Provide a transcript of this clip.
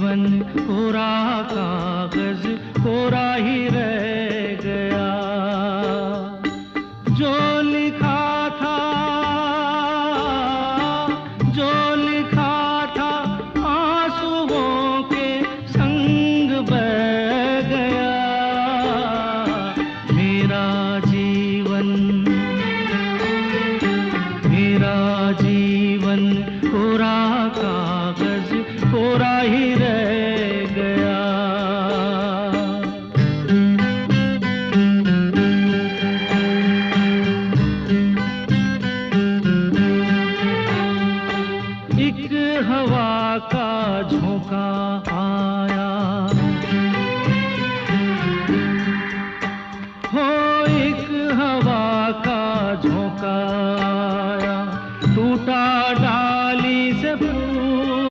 जीवन कोरा कागज कोरा ही रह गया। जो लिखा था, जो लिखा था आंसुओं के संग बह गया। मेरा जीवन, मेरा जीवन कोरा कागज कोरा ही रह गया। एक हवा का झोंका आया,